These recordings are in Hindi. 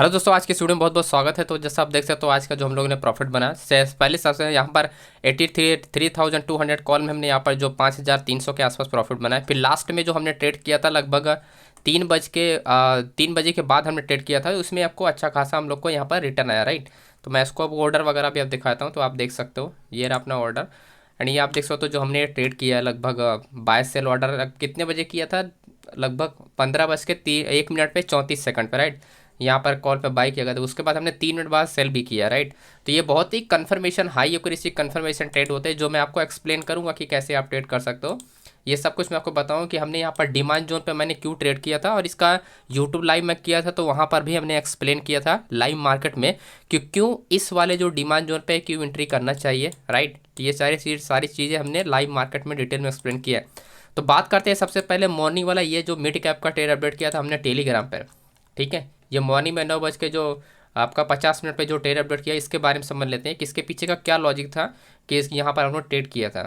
हेलो दोस्तों, आज के वीडियो में बहुत बहुत स्वागत है। तो जैसा आप देख सकते हो आज का जो हम लोगों ने प्रॉफिट बना पहले सबसे यहाँ पर 83,200 कॉल में हमने यहाँ पर जो 5,300 के आसपास प्रॉफिट बनाया। फिर लास्ट में जो हमने ट्रेड किया था लगभग 3 बजे के बाद हमने ट्रेड किया था, उसमें आपको अच्छा खासा हम लोग को यहाँ पर रिटर्न आया, राइट। तो मैं इसको अब ऑर्डर वगैरह भी आप दिखाता हूँ, तो आप देख सकते हो ये रहा अपना ऑर्डर। एंड ये आप देख सकते हो जो हमने ट्रेड किया है लगभग 22 सेल ऑर्डर कितने बजे किया था, लगभग 15 बज के 1 मिनट पे 34 सेकंड पे, राइट। यहाँ पर कॉल पे बाई किया गया था, उसके बाद हमने 3 मिनट बाद सेल भी किया, राइट। तो ये बहुत ही confirmation high accuracy confirmation trade होते हैं, जो मैं आपको एक्सप्लेन करूंगा कि कैसे आप ट्रेड कर सकते हो। ये सब कुछ मैं आपको बताऊं कि हमने यहाँ पर डिमांड जोन पे मैंने क्यों ट्रेड किया था, और इसका यूट्यूब लाइव में किया था तो वहाँ पर भी हमने एक्सप्लेन किया था लाइव मार्केट में कि क्यों इस वाले जो डिमांड जोन पे क्यों एंट्री करना चाहिए, राइट। तो ये सारी चीज़ें हमने लाइव मार्केट में डिटेल में एक्सप्लेन किया है। तो बात करते हैं सबसे पहले मॉर्निंग वाला, ये जो मिड कैप का ट्रेड अपडेट किया था हमने टेलीग्राम पर, ठीक है। ये मॉर्निंग में 9 बज के जो आपका 50 मिनट पे जो ट्रेड अपडेट किया, इसके बारे में समझ लेते हैं कि इसके पीछे का क्या लॉजिक था कि यहाँ पर हम लोग ट्रेड किया था।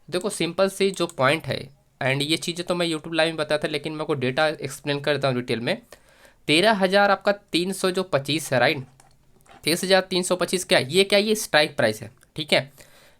देखो सिंपल सी जो पॉइंट है, एंड ये चीज़ें तो मैं यूट्यूब लाइव में बताया था, लेकिन मैं को डेटा एक्सप्लेन करता हूँ डिटेल में। 13,000 आपका 325 है, राइट। 23,325 क्या है? ये स्ट्राइक प्राइस है, ठीक है।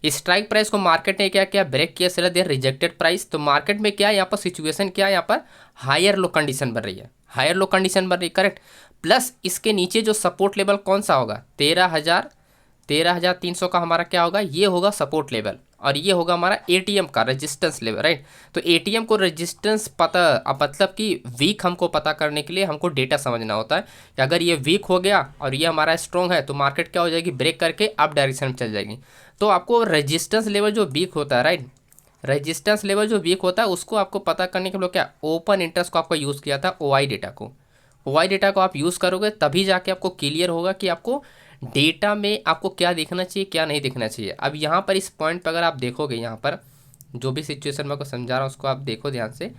इस स्ट्राइक प्राइस को मार्केट ने क्या क्या ब्रेक किया, सेलर देयर रिजेक्टेड प्राइस। तो मार्केट में क्या है यहाँ पर सिचुएशन, क्या है यहाँ पर हायर लो कंडीशन बन रही है, हायर लो कंडीशन बन रही है, करेक्ट। प्लस इसके नीचे जो सपोर्ट लेवल कौन सा होगा, 13,300 का हमारा क्या होगा, ये होगा सपोर्ट लेवल, और ये होगा हमारा एटीएम का रेजिस्टेंस लेवल, राइट। तो एटीएम को रेजिस्टेंस पता मतलब कि वीक हमको पता करने के लिए हमको डेटा समझना होता है कि अगर ये वीक हो गया और ये हमारा स्ट्रॉन्ग है तो मार्केट क्या हो जाएगी, ब्रेक करके अप डायरेक्शन में चल जाएगी। तो आपको रेजिस्टेंस लेवल जो वीक होता है, राइट, रेजिस्टेंस लेवल जो वीक होता है उसको आपको पता करने के लिए क्या ओपन इंटरेस्ट को आपको यूज़ किया था, ओआई डेटा को। ओआई डेटा को आप यूज़ करोगे तभी जाके आपको क्लियर होगा कि आपको डेटा में आपको क्या देखना चाहिए क्या नहीं देखना चाहिए। अब यहाँ पर इस पॉइंट पर अगर आप देखोगे, यहाँ पर जो भी सिचुएशन मैं आपको समझा रहा हूँ उसको आप देखो ध्यान से।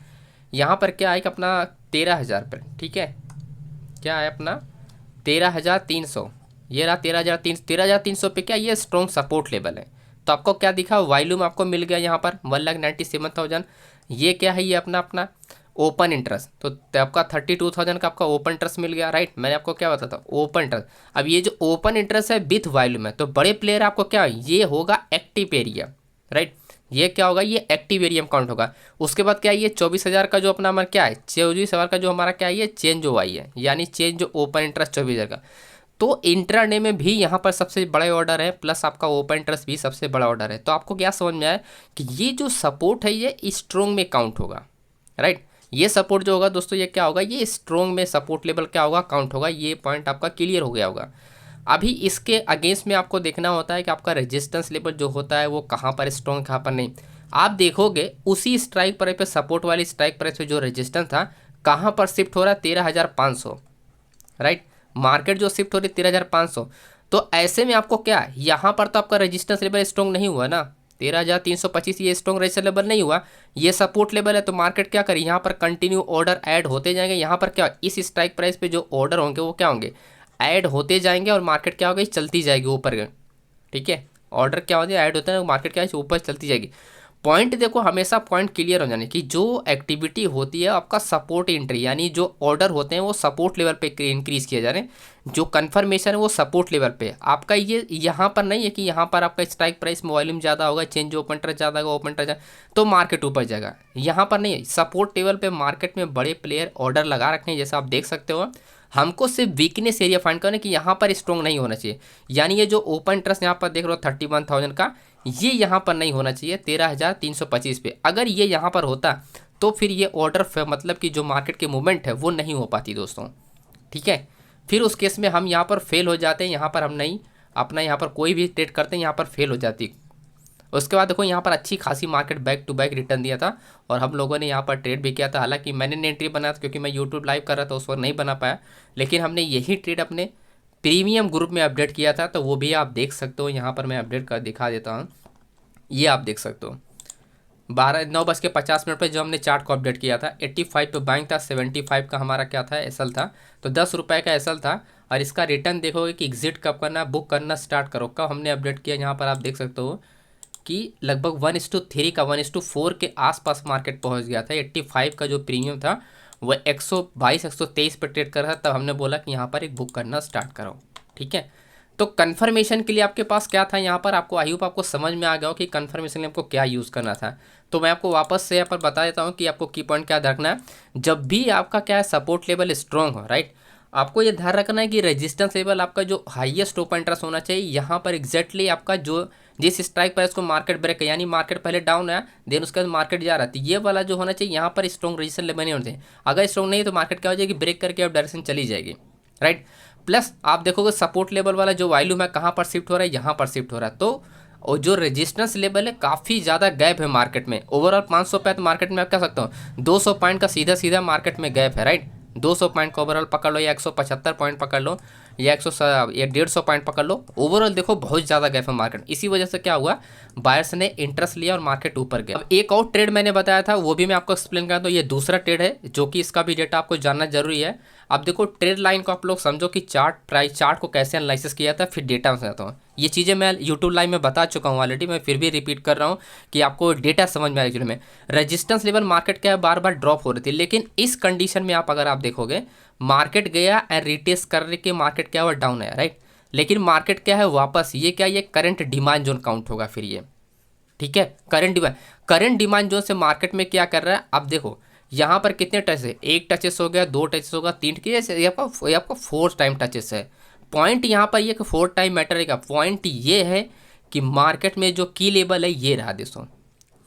यहाँ पर क्या है कि अपना 13,000 पर, ठीक है, क्या है अपना 13,300, ये रहा 13,300 पे, क्या ये स्ट्रॉन्ग सपोर्ट लेवल है। तो आपको क्या दिखा, वॉल्यूम आपको मिल गया यहाँ पर 1,97,000। ये क्या है, ये अपना अपना ओपन इंटरेस्ट, तो आपका 32,000 का आपका ओपन इंटरेस्ट मिल गया, राइट। मैंने आपको क्या बताता ओपन इंटरेस्ट। अब ये जो ओपन इंटरेस्ट है विथ वॉल्यूम है, तो बड़े प्लेयर आपको क्या, ये होगा एक्टिव एरिया, राइट। ये क्या होगा, ये एक्टिव एरिया काउंट होगा। उसके बाद क्या है, ये 24,000 का जो अपना हमारा क्या है, 24,000 का जो हमारा क्या है, ये चेंज हुआ है, यानी चेंज जो ओपन इंटरेस्ट 24,000 का। तो इंट्राडे में भी यहाँ पर सबसे बड़े ऑर्डर है, प्लस आपका ओपन इंटरेस्ट भी सबसे बड़ा ऑर्डर है। तो आपको क्या समझ में आया कि ये जो सपोर्ट है ये स्ट्रोंग में काउंट होगा, राइट। ये सपोर्ट जो होगा दोस्तों, ये क्या होगा, ये स्ट्रोंग में सपोर्ट लेवल क्या होगा, काउंट होगा। ये पॉइंट आपका क्लियर हो गया होगा। अभी इसके अगेंस्ट में आपको देखना होता है कि आपका रेजिस्टेंस लेवल जो होता है वो कहाँ पर स्ट्रॉन्ग कहाँ पर नहीं। आप देखोगे उसी स्ट्राइक प्राइस पे, सपोर्ट वाली स्ट्राइक प्राइस पे जो रेजिस्टेंस था कहाँ पर शिफ्ट हो रहा है, 13,500, राइट। मार्केट जो शिफ्ट हो रही है 13,500। तो ऐसे में आपको क्या, यहाँ पर तो आपका रेजिस्टेंस लेवल स्ट्रॉन्ग नहीं हुआ ना, 13,325 ये स्ट्रॉन्ग रेजिस्टेंस लेवल नहीं हुआ, ये सपोर्ट लेवल है। तो मार्केट क्या करे, यहाँ पर कंटिन्यू ऑर्डर ऐड होते जाएंगे। यहाँ पर क्या, इस स्ट्राइक प्राइस पे जो ऑर्डर होंगे वो क्या होंगे, ऐड होते जाएंगे, और मार्केट क्या होगी, चलती जाएगी ऊपर, ठीक है। ऑर्डर क्या होते हैं, ऐड होते हैं, मार्केट क्या है ऊपर चलती जाएगी। पॉइंट देखो, हमेशा पॉइंट क्लियर हो जाने की, जो एक्टिविटी होती है आपका सपोर्ट एंट्री, यानी जो ऑर्डर होते हैं वो सपोर्ट लेवल पे इंक्रीज किए जा रहे हैं, जो कंफर्मेशन है वो सपोर्ट लेवल पे आपका। ये यहाँ पर नहीं है कि यहाँ पर आपका स्ट्राइक प्राइस में वॉल्यूम ज़्यादा होगा, चेंज ओपन इंटरेस्ट ज़्यादा होगा, ओपन इंटरेस्ट तो मार्केट ऊपर जाएगा, यहाँ पर नहीं है। सपोर्ट लेवल पे मार्केट में बड़े प्लेयर ऑर्डर लगा रखे हैं, जैसा आप देख सकते हो। हमको सिर्फ वीकनेस एरिया फाइंड करना है कि यहाँ पर स्ट्रॉन्ग नहीं होना चाहिए, यानी ये जो ओपन इंटरेस्ट यहाँ पर देख रहे हो 31,000 का, ये यहाँ पर नहीं होना चाहिए 13,325 पे। अगर ये यहाँ पर होता तो फिर ये ऑर्डर मतलब कि जो मार्केट की मूवमेंट है वो नहीं हो पाती दोस्तों, ठीक है। फिर उस केस में हम यहाँ पर फेल हो जाते हैं, यहाँ पर हम नहीं अपना यहाँ पर कोई भी ट्रेड करते हैं, यहाँ पर फेल हो जाती। उसके बाद देखो यहाँ पर अच्छी खासी market back to back return दिया था, और हम लोगों ने यहाँ पर ट्रेड भी किया था। हालांकि मैंने एंट्री बनाया था क्योंकि मैं यूट्यूब लाइव कर रहा था, उस वक्त नहीं बना पाया, लेकिन हमने यही ट्रेड अपने प्रीमियम ग्रुप में अपडेट किया था, तो वो भी आप देख सकते हो। यहाँ पर मैं अपडेट कर दिखा देता हूँ, ये आप देख सकते हो 9:50 पर जो हमने चार्ट को अपडेट किया था। 85 पे बाइंग था, 75 का हमारा क्या था, एसएल था। तो 10 रुपये का एसएल था, और इसका रिटर्न देखोगे कि एग्जिट कब करना, बुक करना स्टार्ट करो कब हमने अपडेट किया। यहाँ पर आप देख सकते हो कि लगभग 1:3 का 1:4 के आसपास मार्केट पहुँच गया था। 85 का जो प्रीमियम था वो 122 123 पे ट्रेड कर रहा था, तब हमने बोला कि यहाँ पर एक बुक करना स्टार्ट करो। ठीक है, तो कन्फर्मेशन के लिए आपके पास क्या था यहाँ पर, आपको आई होप आपको समझ में आ गया हो कि कन्फर्मेशन के लिए आपको क्या यूज़ करना था। तो मैं आपको वापस से यहाँ पर बता देता हूँ कि आपको की पॉइंट क्या रखना है। जब भी आपका क्या है सपोर्ट लेवल स्ट्रॉन्ग हो, राइट, आपको ये ध्यान रखना है कि रेजिस्टेंस लेवल आपका जो हाईएस्ट ओपन इंटरेस्ट होना चाहिए, यहाँ पर एग्जैक्टली आपका जो जिस स्ट्राइक प्राइस को मार्केट ब्रेक है, यानी मार्केट पहले डाउन है देन उसके बाद मार्केट जा रहा था, ये वाला जो होना चाहिए यहाँ पर स्ट्रॉन्ग रेजिस्टेंस लेवल नहीं होना चाहिए। अगर स्ट्रॉन्ग नहीं है तो मार्केट क्या हो जाएगी, ब्रेक करके अब डायरेक्शन चली जाएगी, राइट। प्लस आप देखोगे सपोर्ट लेवल वाला जो वॉल्यूम है कहाँ पर शिफ्ट हो रहा है, यहाँ पर शिफ्ट हो रहा है। तो और जो रेजिस्टेंस लेवल है काफ़ी ज़्यादा गैप है मार्केट में। ओवरऑल 500 पे तो मार्केट में आप कह सकते हो 200 पॉइंट का सीधा सीधा मार्केट में गैप है, राइट। 200 पॉइंट का ओवरऑल पकड़ लो या 175 पॉइंट पकड़ लो या 150 पॉइंट पकड़ लो, ओवरऑल देखो बहुत ज़्यादा गैप है मार्केट। इसी वजह से क्या हुआ, बायर्स ने इंटरेस्ट लिया और मार्केट ऊपर गया। अब एक और ट्रेड मैंने बताया था वो भी मैं आपको एक्सप्लेन करा, तो ये दूसरा ट्रेड है जो कि इसका भी डेटा आपको जानना जरूरी है। अब देखो ट्रेड लाइन को आप लोग समझो कि चार्ट को कैसे एनालिसिस किया था, फिर डेटा में समझाता हूँ। ये चीज़ें मैं यूट्यूब लाइव में बता चुका हूँ ऑलरेडी, मैं फिर भी रिपीट कर रहा हूँ कि आपको डेटा समझ में आए। एक्चुअली में रेजिस्टेंस लेवल मार्केट क्या है बार बार ड्रॉप हो रही थी, लेकिन इस कंडीशन में अगर आप देखोगे मार्केट गया एंड रिटेस्ट करने के मार्केट क्या हुआ, डाउन है, राइट। लेकिन मार्केट क्या है वापस, ये क्या, ये करंट डिमांड जोन काउंट होगा फिर ये, ठीक है। करंट डिमांड जोन से मार्केट में क्या कर रहा है, अब देखो यहाँ पर कितने टच है, एक टचेस हो गया, 2 टचेस होगा, 3 टचेस, ये आपका 4 टाइम टचेस है। पॉइंट यहाँ पर ये कि 4 टाइम मैटर का पॉइंट ये है कि मार्केट में जो की लेवल है ये रहा दोस्तों,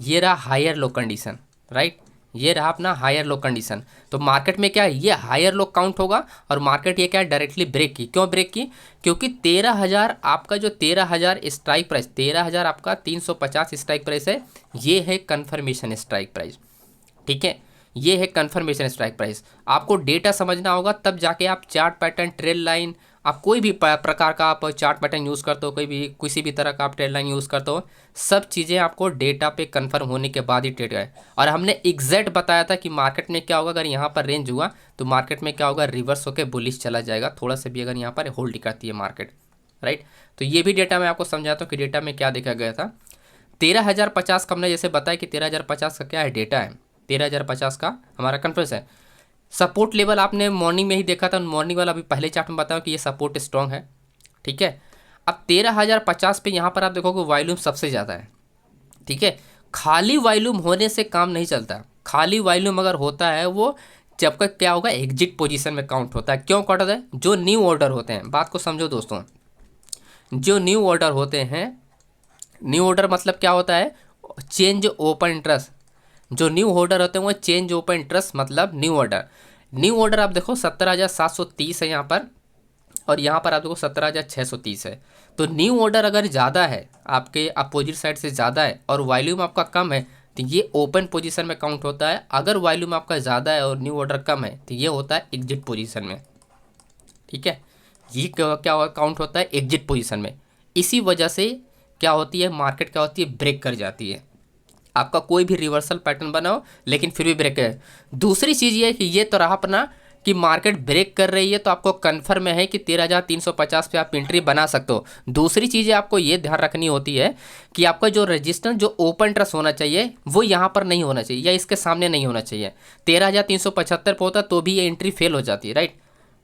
ये रहा हायर लो कंडीशन, राइट, ये रहा अपना हायर लो कंडीशन। तो मार्केट में क्या है, ये हायर लो काउंट होगा और मार्केट ये क्या है डायरेक्टली ब्रेक की। क्यों ब्रेक की, क्योंकि 13,000 आपका जो 13,000 स्ट्राइक प्राइस, 13,000 आपका 350 स्ट्राइक प्राइस है, ये है कन्फर्मेशन स्ट्राइक प्राइस, ठीक है, ये है कन्फर्मेशन स्ट्राइक प्राइस। आपको डेटा समझना होगा तब जाके आप चार्ट पैटर्न, ट्रेड लाइन, आप कोई भी प्रकार का आप चार्ट पैटर्न यूज़ करते हो, कोई भी किसी भी तरह का आप ट्रेड लाइन यूज़ करते हो, सब चीज़ें आपको डेटा पे कंफर्म होने के बाद ही ट्रेड है। और हमने एग्जैक्ट बताया था कि मार्केट में क्या होगा, अगर यहाँ पर रेंज हुआ तो मार्केट में क्या होगा, रिवर्स होकर बुलिश चला जाएगा, थोड़ा सा भी अगर यहाँ पर होल्ड करती है मार्केट, राइट। तो ये भी डेटा मैं आपको समझाता हूँ कि डेटा में क्या देखा गया था। 13,050 का हमने जैसे बताया कि 13,050 का क्या है डेटा है, 13,050 का हमारा कन्फ्रेंस है। सपोर्ट लेवल आपने मॉर्निंग में ही देखा था, मॉर्निंग वाला अभी पहले चार्ट में बताया कि ये सपोर्ट स्ट्रॉन्ग है, ठीक है। अब 13,050 पे यहाँ पर आप देखोगे वॉल्यूम सबसे ज़्यादा है, ठीक है। खाली वॉल्यूम होने से काम नहीं चलता, खाली वॉल्यूम अगर होता है वो जब तक क्या होगा एग्जिट पोजीशन में काउंट होता है। क्यों काउंट होता है, जो न्यू ऑर्डर होते हैं, बात को समझो दोस्तों, जो न्यू ऑर्डर होते हैं, न्यू ऑर्डर मतलब क्या होता है, चेंज ओपन इंटरेस्ट, जो न्यू ऑर्डर होते हैं वो चेंज ओपन इंटरेस्ट मतलब न्यू ऑर्डर। न्यू ऑर्डर आप देखो 17,730 है यहाँ पर, और यहाँ पर आप देखो 17,630 है। तो न्यू ऑर्डर अगर ज़्यादा है, आपके अपोजिट साइड से ज़्यादा है और वॉल्यूम आपका कम है, तो ये ओपन पोजीशन में काउंट होता है। अगर वॉल्यूम आपका ज़्यादा है और न्यू ऑर्डर कम है तो ये होता है एग्जिट पोजीशन में, ठीक है। ये क्या काउंट होता है एग्जिट पोजीशन में। इसी वजह से क्या होती है, मार्केट क्या होती है, ब्रेक कर जाती है। आपका कोई भी रिवर्सल पैटर्न बनाओ लेकिन फिर भी ब्रेक है। दूसरी चीज़ ये है कि ये तो रहा अपना कि मार्केट ब्रेक कर रही है तो आपको कन्फर्म है कि 13,350 पे आप एंट्री बना सकते हो। दूसरी चीज़ें आपको ये ध्यान रखनी होती है कि आपका जो रेजिस्टेंस जो ओपन इंटरेस्ट होना चाहिए वो यहाँ पर नहीं होना चाहिए या इसके सामने नहीं होना चाहिए। 13,375 पे होता तो भी ये एंट्री फेल हो जाती है, राइट।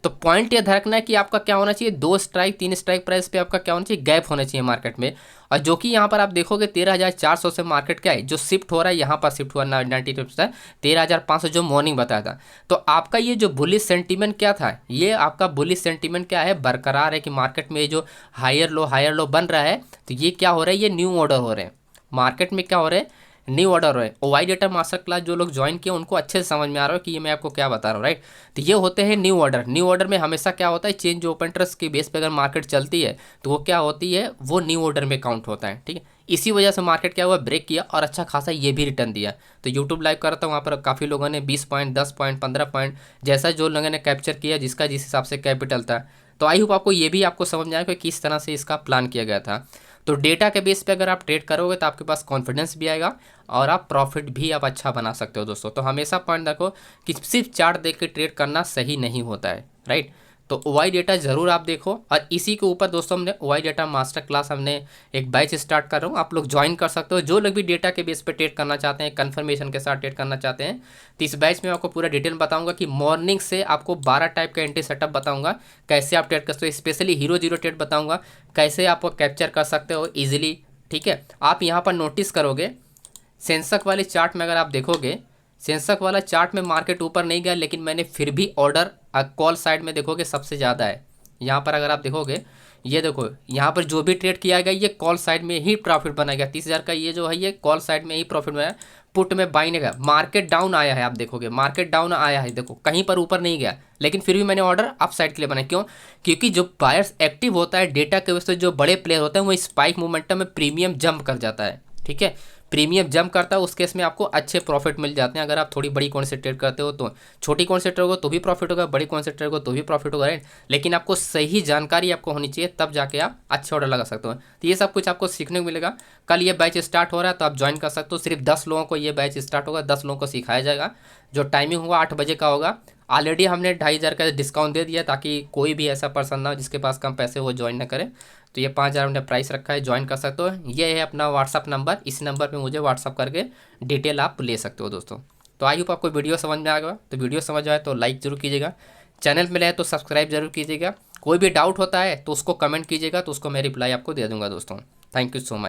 तो पॉइंट ये ध्यान रखना है कि आपका क्या होना चाहिए, 2 स्ट्राइक 3 स्ट्राइक प्राइस पे आपका क्या होना चाहिए, गैप होना चाहिए मार्केट में। और जो कि यहाँ पर आप देखोगे 13,400 से मार्केट क्या है जो शिफ्ट हो रहा है, यहाँ पर शिफ्ट हुआ 92%, 13,500 जो मॉर्निंग बताया था। तो आपका ये जो बुलिश सेंटीमेंट क्या था, ये आपका बुलिश सेंटीमेंट क्या है, बरकरार है कि मार्केट में जो हायर लो बन रहा है, तो ये क्या हो रहा है, ये न्यू ऑर्डर हो रहे हैं मार्केट में, क्या हो रहे हैं, न्यू ऑर्डर है। ओवाई डेटा मास्टर क्लास जो लोग ज्वाइन किए उनको अच्छे से समझ में आ रहा है कि ये मैं आपको क्या बता रहा हूँ, राइट। तो ये होते हैं न्यू ऑर्डर। न्यू ऑर्डर में हमेशा क्या होता है, चेंज ओपन इंटरेस्ट के बेस पे अगर मार्केट चलती है तो वो क्या होती है, वो न्यू ऑर्डर में काउंट होता है, ठीक है। इसी वजह से मार्केट क्या हुआ, ब्रेक किया और अच्छा खासा ये भी रिटर्न दिया। तो यूट्यूब लाइव कर रहा था, वहाँ पर काफ़ी लोगों ने 20 पॉइंट 10 पॉइंट 15 पॉइंट जैसा जो लोगों ने कैप्चर किया, जिसका जिस हिसाब से कैपिटल था। तो आई होप आपको ये भी आपको समझ में आया कि किस तरह से इसका प्लान किया गया था। तो डेटा के बेस पे अगर आप ट्रेड करोगे तो आपके पास कॉन्फिडेंस भी आएगा और आप प्रॉफिट भी आप अच्छा बना सकते हो दोस्तों। तो हमेशा पॉइंट रखो कि सिर्फ चार्ट देख के ट्रेड करना सही नहीं होता है, राइट। तो OI डेटा ज़रूर आप देखो। और इसी के ऊपर दोस्तों हमने OI डेटा मास्टर क्लास हमने एक बैच स्टार्ट कर रहा हूँ, आप लोग ज्वाइन कर सकते हो। जो लोग भी डेटा के बेस पे ट्रेड करना चाहते हैं, कन्फर्मेशन के साथ ट्रेड करना चाहते हैं, तो इस बैच में आपको पूरा डिटेल बताऊंगा कि मॉर्निंग से आपको 12 टाइप का एंट्री सेटअप बताऊंगा, कैसे आप ट्रेड कर सकते हो। स्पेशली हीरो जीरो ट्रेड बताऊंगा, कैसे आप कैप्चर कर सकते हो ईजिली। ठीक है, आप यहाँ पर नोटिस करोगे सेंसक वाले चार्ट में, अगर आप देखोगे सेंसक वाला चार्ट में मार्केट ऊपर नहीं गया, लेकिन मैंने फिर भी ऑर्डर कॉल साइड में देखोगे सबसे ज़्यादा है। यहाँ पर अगर आप देखोगे, ये देखो यहाँ पर जो भी ट्रेड किया गया ये कॉल साइड में ही प्रॉफिट बनाएगा। 30,000 का ये जो है ये कॉल साइड में ही प्रॉफिट बनाया। पुट में बाई ने गया, मार्केट डाउन आया है, आप देखोगे मार्केट डाउन आया है, देखो कहीं पर ऊपर नहीं गया, लेकिन फिर भी मैंने ऑर्डर अप साइड के लिए बनाया। क्यों? क्योंकि जो बायर्स एक्टिव होता है डेटा के वजह से, जो बड़े प्लेयर होते हैं वो स्पाइक मोमेंटम में प्रीमियम जंप कर जाता है। ठीक है, प्रीमियम जंप करता है, उस केस में आपको अच्छे प्रॉफिट मिल जाते हैं। अगर आप थोड़ी बड़ी क्वांटिटी से ट्रेड करते हो तो छोटी क्वांटिटी से ट्रेड होगा तो भी प्रॉफिट होगा, बड़ी क्वांटिटी से ट्रेड होगा तो भी प्रॉफिट होगा, राइट। लेकिन आपको सही जानकारी आपको होनी चाहिए, तब जाके आप अच्छे ऑर्डर लगा सकते हो। तो ये सब कुछ आपको सीखने को मिलेगा। कल ये बैच स्टार्ट हो रहा है तो आप ज्वाइन कर सकते हो। सिर्फ 10 लोगों को ये बैच स्टार्ट होगा, 10 लोगों को सिखाया जाएगा। जो टाइमिंग होगा 8 बजे का होगा। ऑलरेडी हमने 2,500 का डिस्काउंट दे दिया, ताकि कोई भी ऐसा पर्सन ना हो जिसके पास कम पैसे वो ज्वाइन ना करे। तो ये 5,000 हमने प्राइस रखा है, ज्वाइन कर सकते हो। ये है अपना व्हाट्सअप नंबर, इस नंबर पे मुझे व्हाट्सअप करके डिटेल आप ले सकते हो दोस्तों। तो आई होप आपको वीडियो समझ में आ गया। तो वीडियो समझ आए तो लाइक जरूर कीजिएगा, चैनल में रहे तो सब्सक्राइब जरूर कीजिएगा। कोई भी डाउट होता है तो उसको कमेंट कीजिएगा, तो उसको मैं रिप्लाई आपको दे दूँगा दोस्तों। Thank you so much.